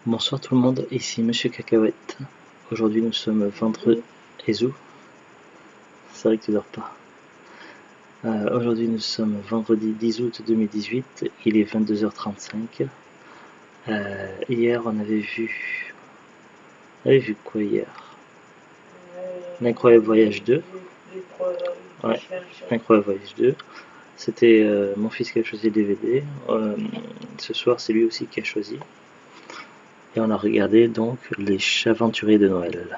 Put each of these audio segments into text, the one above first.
Bonsoir tout le monde, ici Monsieur Cacahuète. Aujourd'hui nous sommes vendredi. Ezou, c'est vrai que tu dors pas. Aujourd'hui nous sommes vendredi 10 août 2018, il est 22h35. Hier on avait vu. On avait vu quoi hier? L'incroyable voyage 2. Ouais, Incroyable voyage 2. C'était mon fils qui a choisi le DVD. Ce soir c'est lui aussi qui a choisi. Et on a regardé donc Les Aventuriers de Noël.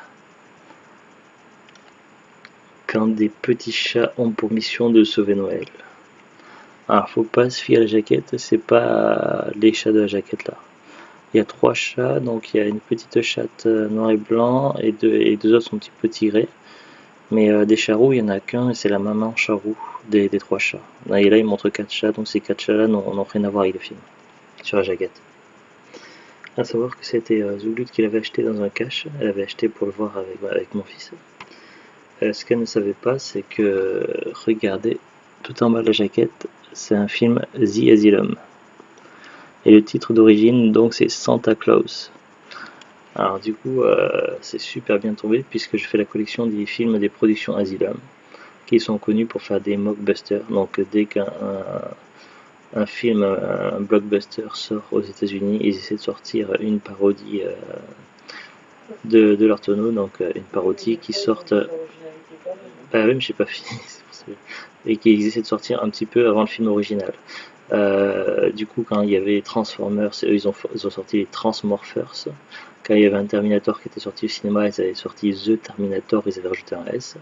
Quand des petits chats ont pour mission de sauver Noël. Alors, faut pas se fier à la jaquette, c'est pas les chats de la jaquette là. Il y a trois chats, donc il y a une petite chatte noir et blanc et deux autres sont un petit peu tigrés. Mais des chats roux, il y en a qu'un et c'est la maman chat roux des trois chats. Et là, il montre quatre chats, donc ces quatre chats là n'ont rien à voir avec le film, sur la jaquette. À savoir que c'était Zoulut qui l'avait acheté dans un cache, elle avait acheté pour le voir avec mon fils. Ce qu'elle ne savait pas, c'est que, regardez, tout en bas de la jaquette, c'est un film The Asylum. Et le titre d'origine, donc, c'est Santa Claus. Alors, du coup, c'est super bien tombé, puisque je fais la collection des films des productions Asylum, qui sont connus pour faire des mockbusters. Donc, dès qu'un film, un blockbuster sort aux États-Unis, ils essaient de sortir une parodie de leur tonneau, donc une parodie qui sorte. Bah oui, mais j'ai pas fini, c'est pour ça. Et qu'ils essaient de sortir un petit peu avant le film original. Du coup, quand il y avait Transformers, eux, ils ont sorti les Transmorphers. Quand il y avait un Terminator qui était sorti au cinéma, ils avaient sorti The Terminator, ils avaient rajouté un S.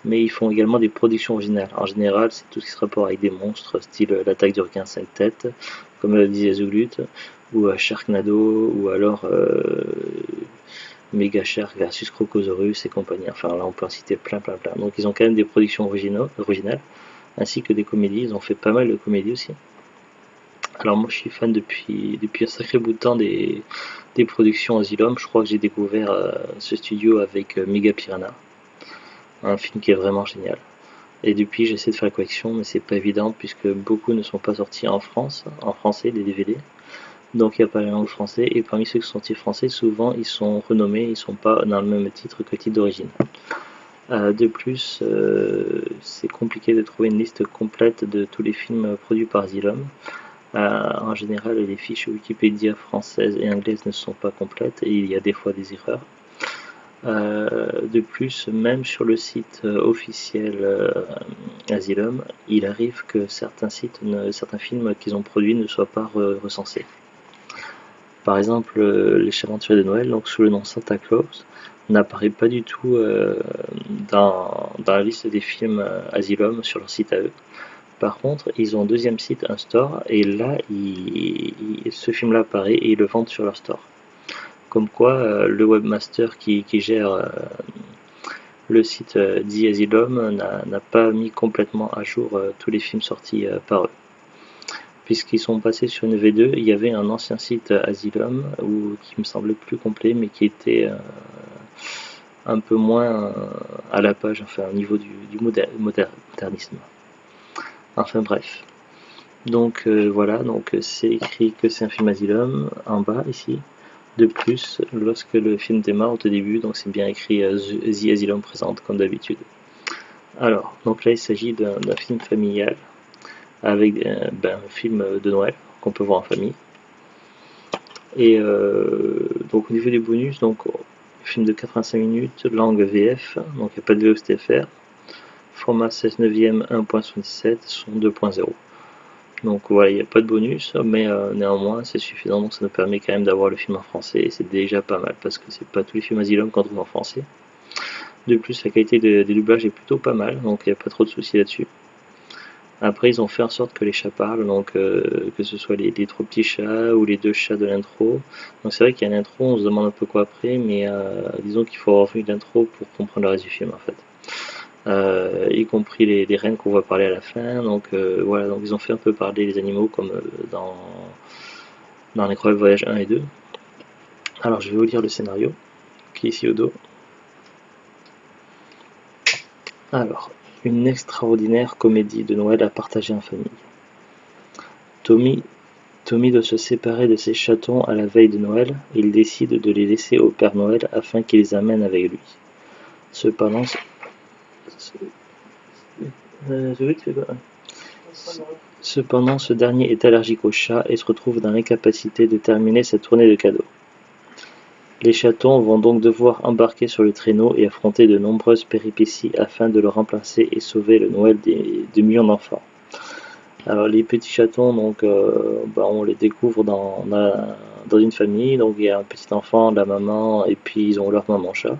Mais ils font également des productions originales. En général, c'est tout ce qui se rapporte avec des monstres, style l'attaque du requin 5 têtes, comme le disait Zoulut, ou Sharknado, ou alors Mega Shark versus Crocosaurus et compagnie. Enfin, là, on peut en citer plein. Donc, ils ont quand même des productions originales, ainsi que des comédies. Ils ont fait pas mal de comédies aussi. Alors moi je suis fan depuis un sacré bout de temps des productions Asylum. Je crois que j'ai découvert ce studio avec Mega Piranha, un film qui est vraiment génial. Et depuis j'essaie de faire la collection mais c'est pas évident puisque beaucoup ne sont pas sortis en France, en français les DVD. Donc il n'y a pas la langue française et parmi ceux qui sont sortis français souvent ils sont renommés, ils sont pas dans le même titre que le titre d'origine. De plus, c'est compliqué de trouver une liste complète de tous les films produits par Asylum. En général, les fiches Wikipédia françaises et anglaises ne sont pas complètes et il y a des fois des erreurs. De plus, même sur le site officiel Asylum, il arrive que certains films qu'ils ont produits ne soient pas recensés. Par exemple, Les Aventuriers de Noël, donc sous le nom Santa Claus, n'apparaît pas du tout dans la liste des films Asylum sur leur site à eux. Par contre, ils ont un deuxième site, un store, et là, ce film-là apparaît et ils le vendent sur leur store. Comme quoi, le webmaster qui gère le site The Asylum n'a pas mis complètement à jour tous les films sortis par eux. Puisqu'ils sont passés sur une V2, il y avait un ancien site Asylum qui me semblait plus complet, mais qui était un peu moins à la page, enfin au niveau du modernisme. Enfin bref. Donc voilà, donc c'est écrit que c'est un film Asylum en bas ici. De plus, lorsque le film démarre au tout début, donc c'est bien écrit The Asylum présente comme d'habitude. Alors, donc là il s'agit d'un film familial avec un film de Noël qu'on peut voir en famille. Et donc au niveau des bonus, donc film de 85 minutes, langue VF, donc il n'y a pas de VOSTFR, format 16 neuvième 1.77, son 2.0. Donc voilà, il n'y a pas de bonus, mais néanmoins c'est suffisant, donc ça nous permet quand même d'avoir le film en français, et c'est déjà pas mal, parce que c'est pas tous les films Asylum qu'on trouve en français. De plus, la qualité des doublages est plutôt pas mal, donc il n'y a pas trop de soucis là-dessus. Après, ils ont fait en sorte que les chats parlent, donc que ce soit les trois petits chats ou les deux chats de l'intro. Donc c'est vrai qu'il y a une intro, on se demande un peu quoi après, mais disons qu'il faut avoir vu l'intro pour comprendre le reste du film en fait. Y compris les reines qu'on voit parler à la fin. Donc voilà, donc ils ont fait un peu parler les animaux comme dans Incroyable Voyage 1 et 2. Alors je vais vous lire le scénario qui est ici au dos. Alors, une extraordinaire comédie de Noël à partager en famille. Tommy Tommy doit se séparer de ses chatons à la veille de Noël. Il décide de les laisser au Père Noël afin qu'il les amène avec lui. Cependant, ce dernier est allergique aux chats et se retrouve dans l'incapacité de terminer sa tournée de cadeaux. Les chatons vont donc devoir embarquer sur le traîneau et affronter de nombreuses péripéties afin de le remplacer et sauver le Noël des millions d'enfants. Alors les petits chatons, donc, on les découvre dans une famille. Donc il y a un petit enfant, la maman, et puis ils ont leur maman chat.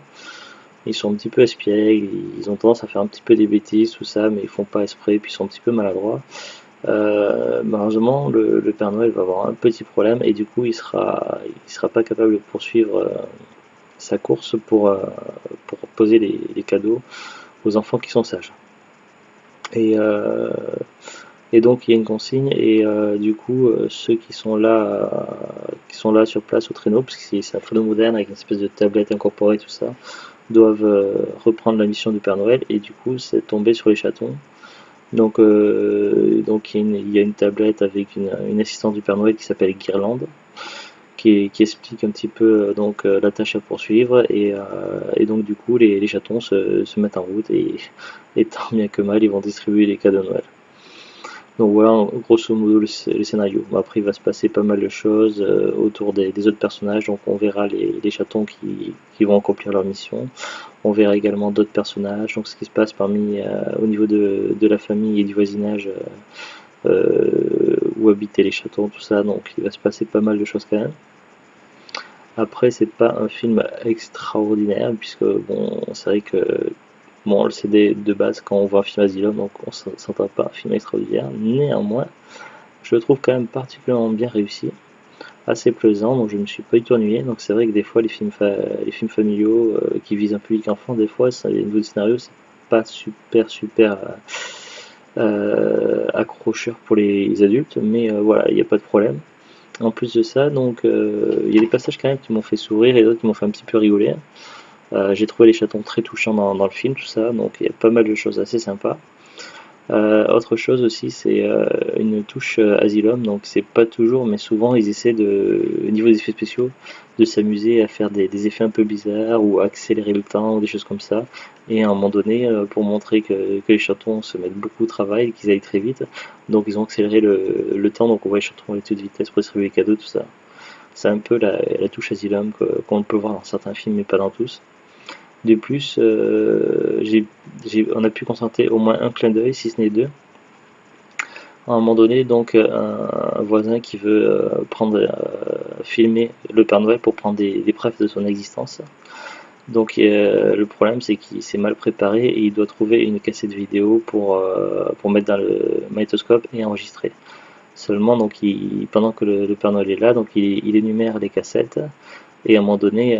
Ils sont un petit peu espiègles, ils ont tendance à faire un petit peu des bêtises, tout ça, mais ils font pas exprès, puis ils sont un petit peu maladroits. Malheureusement, le Père Noël va avoir un petit problème et du coup, il sera pas capable de poursuivre sa course pour poser les cadeaux aux enfants qui sont sages. Et donc il y a une consigne et du coup ceux qui sont là sur place au traîneau, parce que c'est un traîneau moderne avec une espèce de tablette incorporée, tout ça, doivent reprendre la mission du Père Noël et du coup c'est tombé sur les chatons. Donc il y a une tablette avec une assistante du Père Noël qui s'appelle Guirlande, qui explique un petit peu la tâche à poursuivre et donc du coup les chatons se mettent en route et tant bien que mal ils vont distribuer les cadeaux de Noël. Donc voilà grosso modo le scénario. Bon, après il va se passer pas mal de choses autour des autres personnages, donc on verra les chatons qui vont accomplir leur mission. On verra également d'autres personnages, donc ce qui se passe au niveau de la famille et du voisinage où habitaient les chatons, tout ça, donc il va se passer pas mal de choses quand même. Après c'est pas un film extraordinaire, puisque bon c'est vrai que bon, on le sait de base quand on voit un film Asylum, donc on ne s'entend pas un film extraordinaire. Néanmoins, je le trouve quand même particulièrement bien réussi, assez plaisant, donc je ne me suis pas du tout ennuyé. Donc c'est vrai que des fois les films familiaux qui visent un public enfant, des fois les nouveaux scénarios c'est pas super accrocheur pour les adultes, mais voilà, il n'y a pas de problème. En plus de ça, donc il y a des passages quand même qui m'ont fait sourire et d'autres qui m'ont fait un petit peu rigoler. J'ai trouvé les chatons très touchants dans le film, tout ça, donc il y a pas mal de choses assez sympas. Autre chose aussi, c'est une touche Asylum, donc c'est pas toujours, mais souvent ils essaient au niveau des effets spéciaux, de s'amuser à faire des effets un peu bizarres ou à accélérer le temps ou des choses comme ça. Et à un moment donné, pour montrer que les chatons se mettent beaucoup de travail, qu'ils aillent très vite, donc ils ont accéléré le temps, donc on voit les chatons aller à toute vitesse pour distribuer les cadeaux, tout ça. C'est un peu la touche Asylum qu'on peut voir dans certains films, mais pas dans tous. De plus, on a pu constater au moins un clin d'œil, si ce n'est deux. À un moment donné, donc, un voisin qui veut filmer le Père Noël pour prendre des preuves de son existence. Donc, le problème, c'est qu'il s'est mal préparé et il doit trouver une cassette vidéo pour mettre dans le magnétoscope et enregistrer. Seulement, donc, pendant que le Père Noël est là, donc il énumère les cassettes. Et à un moment donné,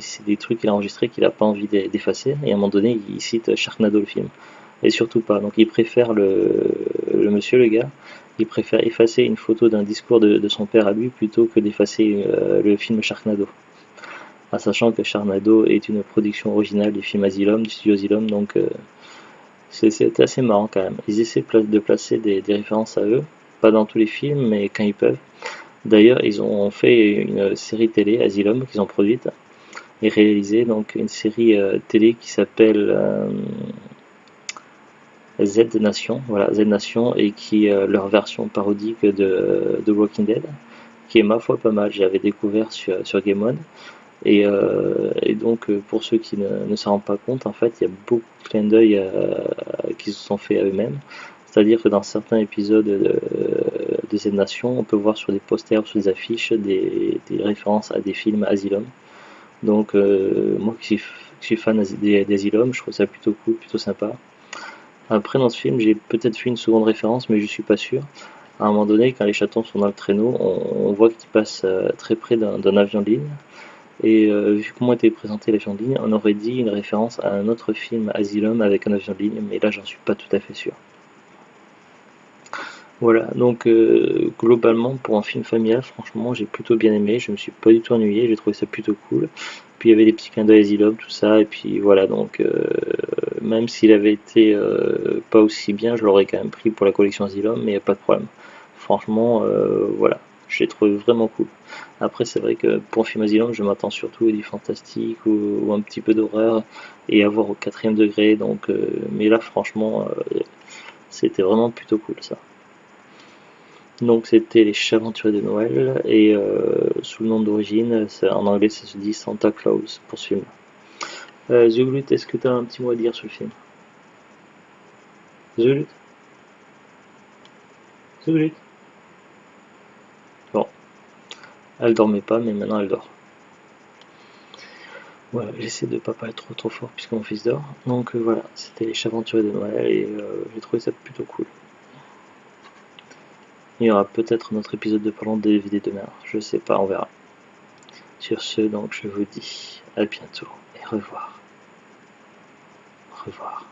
c'est des trucs qu'il a enregistrés qu'il n'a pas envie d'effacer. Et à un moment donné, il cite Sharknado, le film. Et surtout pas. Donc il préfère le gars, il préfère effacer une photo d'un discours de son père à lui plutôt que d'effacer le film Sharknado. En sachant que Sharknado est une production originale du film Asylum, du studio Asylum, donc c'est assez marrant quand même. Ils essaient de placer des références à eux, pas dans tous les films, mais quand ils peuvent. D'ailleurs, ils ont fait une série télé, Asylum, qu'ils ont produite et réalisé, donc une série télé qui s'appelle Z Nation, voilà, Z Nation, et qui est leur version parodique de Walking Dead, qui est ma foi pas mal, j'avais découvert sur Game On. Et donc, pour ceux qui ne s'en rendent pas compte, en fait, il y a beaucoup de clins d'œil qui se sont faits à eux-mêmes. C'est-à-dire que dans certains épisodes de Z Nation, on peut voir sur des posters, sur des affiches, des références à des films Asylum. Donc, moi qui suis fan d'Asylum, je trouve ça plutôt cool, plutôt sympa. Après, dans ce film, j'ai peut-être fait une seconde référence, mais je suis pas sûr. À un moment donné, quand les chatons sont dans le traîneau, on voit qu'ils passent très près d'un avion de ligne. Et vu comment était présenté l'avion de ligne, on aurait dit une référence à un autre film Asylum avec un avion de ligne, mais là, j'en suis pas tout à fait sûr. Voilà, donc globalement pour un film familial, franchement j'ai plutôt bien aimé, je me suis pas du tout ennuyé, j'ai trouvé ça plutôt cool. Puis il y avait des petits clins d'œil Asylum, tout ça, et puis voilà, donc même s'il avait été pas aussi bien, je l'aurais quand même pris pour la collection Asylum, mais y a pas de problème. franchement, voilà, je l'ai trouvé vraiment cool. Après, c'est vrai que pour un film Asylum, je m'attends surtout à du fantastique ou un petit peu d'horreur et à voir au 4ème degré. Donc, mais là, franchement, c'était vraiment plutôt cool ça. Donc, c'était Les Chats Aventuriers de Noël et sous le nom d'origine, en anglais, ça se dit Santa Claus pour ce film. Zulut, est-ce que tu as un petit mot à dire sur le film? Zulut? Zulut? Bon, elle dormait pas, mais maintenant elle dort. Voilà, j'essaie de pas parler trop fort puisque mon fils dort. Donc voilà, c'était Les Chats Aventuriers de Noël et j'ai trouvé ça plutôt cool. Il y aura peut-être un autre épisode de parlant de DVD demain, je sais pas, on verra. Sur ce, donc je vous dis à bientôt et revoir. Au revoir.